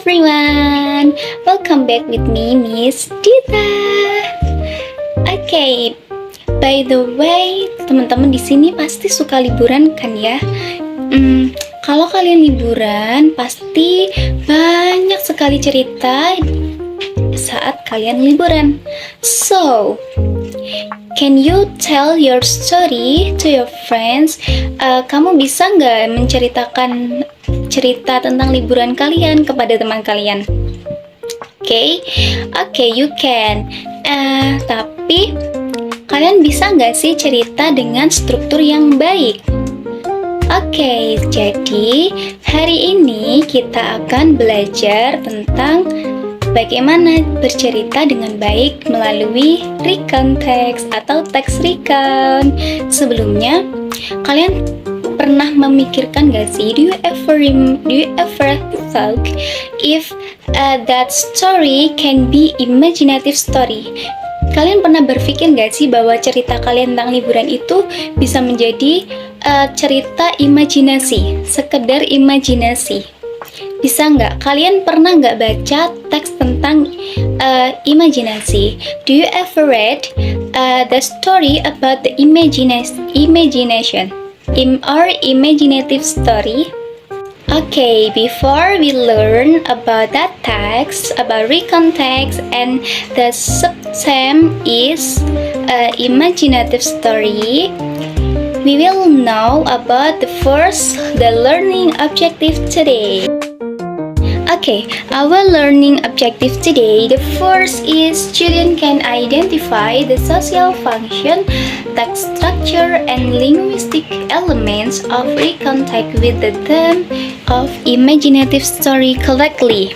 everyone, welcome back with me, Miss Dita. Okay, by the way, teman-teman di sini pasti suka liburan kan ya? Kalau kalian liburan, pasti banyak sekali cerita saat kalian liburan. So, can you tell your story to your friends? Kamu bisa nggak menceritakan cerita tentang liburan kalian kepada teman kalian? Okay, you can. Tapi kalian bisa nggak sih cerita dengan struktur yang baik? Oke, jadi hari ini kita akan belajar tentang bagaimana bercerita dengan baik melalui recount text atau text recount. Sebelumnya, kalian pernah memikirkan gak sih? Do you ever thought if that story can be imaginative story? Kalian pernah berpikir gak sih bahwa cerita kalian tentang liburan itu bisa menjadi cerita imajinasi, sekedar imajinasi? Bisa nggak? Kalian pernah nggak baca teks tentang imajinasi? Do you ever read the story about the imagination or imaginative story? Okay, before we learn about that text, about recount text, and the subtheme is imaginative story, we will know about the learning objective today. Okay, our learning objective today, the first is student can identify the social function, text structure, and linguistic elements of recount text with the theme of imaginative story correctly.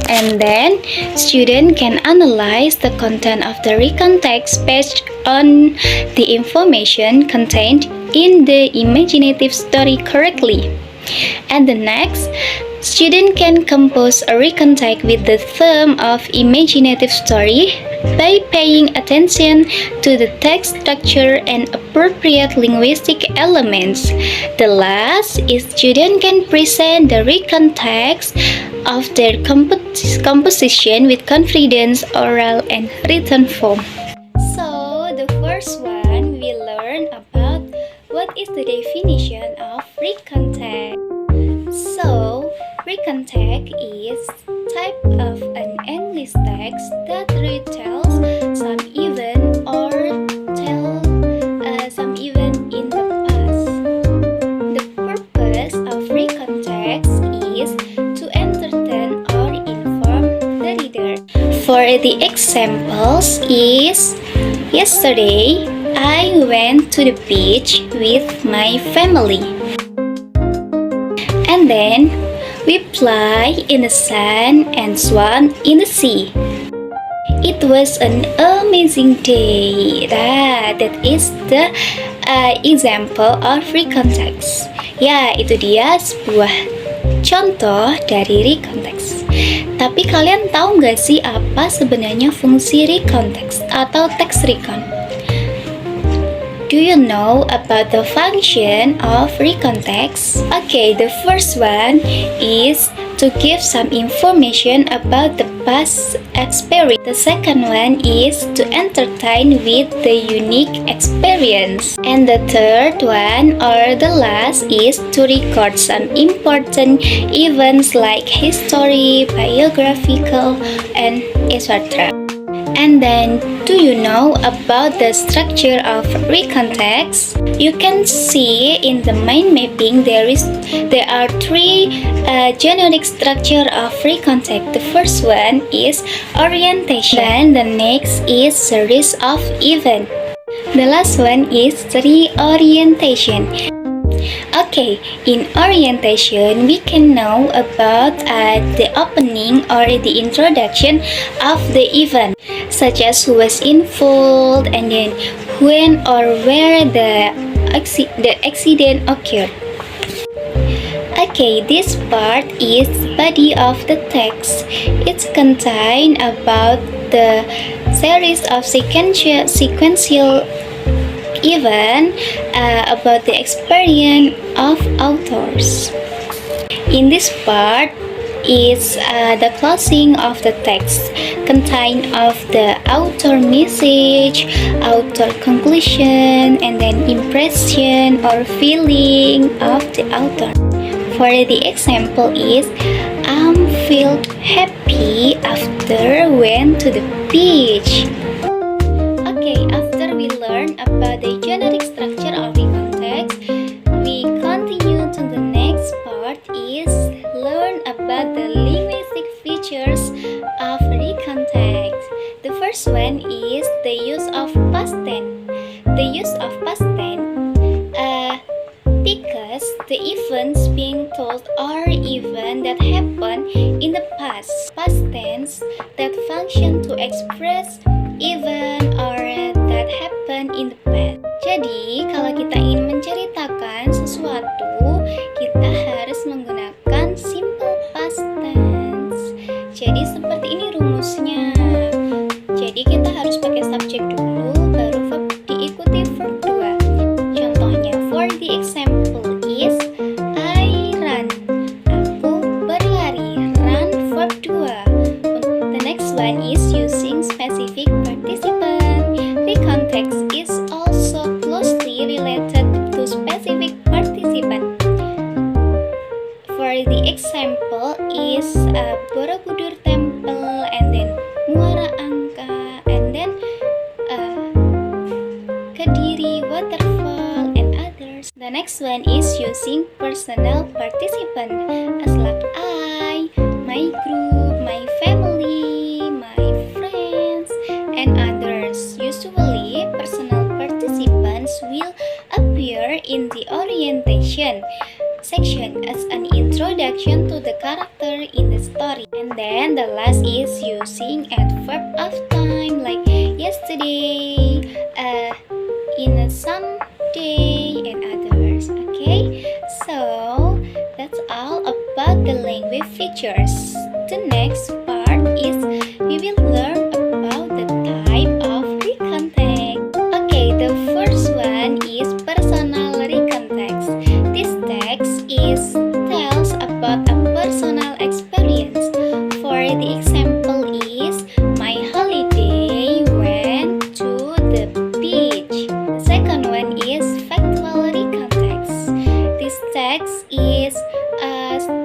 And then, student can analyze the content of the recount text based on the information contained in the imaginative story correctly. And the next, student can compose a recount text with the theme of imaginative story by paying attention to the text structure and appropriate linguistic elements. The last is student can present the recount text of their composition with confidence, oral and written form. So, the first one we learn about what is the definition of recount text. So, recount text is type of an English text that retells some event or tell some event in the past. The purpose of recount text is to entertain or inform the reader. For the examples is, yesterday I went to the beach with my family. And then we play in the sun and swam in the sea. It was an amazing day. That is the example of recount text. Ya, itu dia sebuah contoh dari recount text. Tapi kalian tahu nggak sih apa sebenarnya fungsi recount text atau text recount? Do you know about the function of recount text? Okay, the first one is to give some information about the past experience. The second one is to entertain with the unique experience. And the third one or the last is to record some important events like history, biographical, and etc. And then, do you know about the structure of recount text? You can see in the mind mapping there are three generic structure of recount text. The first one is orientation. Then the next is series of event. The last one is reorientation. Okay, in orientation, we can know about the opening or the introduction of the event, such as who was involved and then when or where the accident occurred. Okay, this part is body of the text. It's contained about the series of sequential event about the experience of authors. In this part, is the closing of the text, contain of the author message, author conclusion, and then impression or feeling of the author. For the example is, feel happy after went to the beach. Okay, after we learn about the generic structure of the context, we continue to the next part is learn about the linguistic features of the context. The first one is the use of past tense. The use of past tense because the events being told are events that happen in the past. Past tense that function to express event or that happen in the past. Jadi, kalau kita ingin menceritakan sesuatu, kita harus menggunakan simple past tense. Jadi, seperti ini rumusnya. Jadi, kita harus pakai subjek dulu, baru verb diikuti verb 2. Contohnya, for the example is I run. Aku berlari. Run verb 2. The next one is using specific participant. The context is also closely related to specific participant. For the example is Borobudur Temple, and then Muara Angka, and then Kediri Waterfall, and others. The next one is using personal participant, as like I, my group, my family, my friends, and others. Usually, personal participants will appear in the orientation section as an introduction to the character in the story. And then the last is using adverb of time, like yesterday, in a someday, and others. Okay, so that's all about the language features. The next part is we will learn about the type of recontext. Okay, the first one is personal recontext. This text is tells about a personal experience. For the example is my holiday went to the beach. The second one is factual recontext. This text is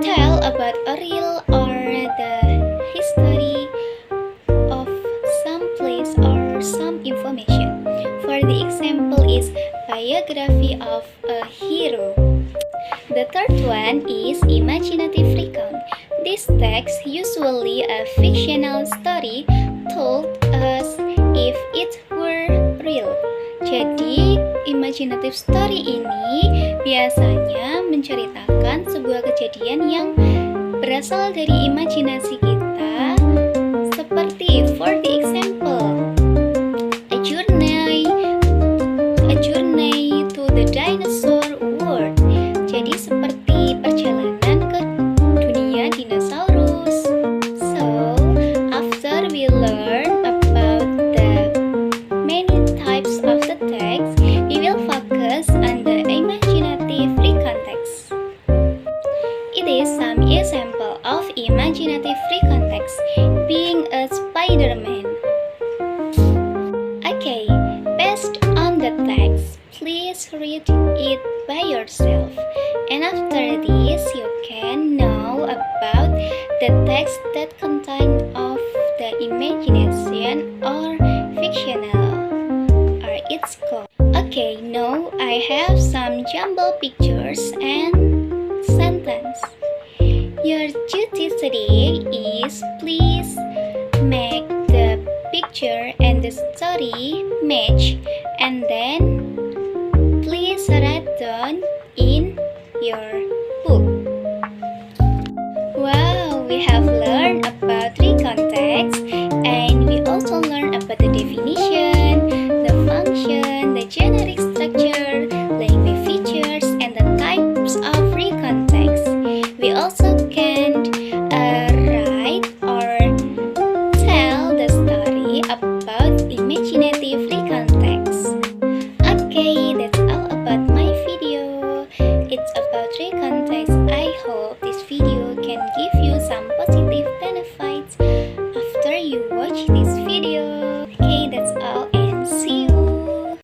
tell about a real or the history of some place or some information. For the example is biography of a hero. The third one is imaginative recount. This text usually a fictional story told as if it were real. Jadi, imaginative story ini biasanya menceritakan sebuah kejadian yang berasal dari imajinasi kita, seperti for the example, a journey to the dinosaur world. Jadi seperti perjalanan ke dunia dinosaurus. So, after we learn about the many types of the text, we will focus on the imaginative recontext. It is some example of imaginative recontext, being a Spider-Man. Okay, based on the text, please read it by yourself. And after this, you can know about the text that contain of the imagination or fictional, or it's called. Okay, now I have some jumble pictures and sentence. Your duty today is please make the picture and the story match, and then please write down in your book. Wow, we have learned about recontext, and we also learned about the definition, the function, the generic structure, language features, and the types of recontext. We also can write or tell the story about imaginative recontext. Okay, that's all about my video. It's about recontext. I hope this video can give you some watch this video.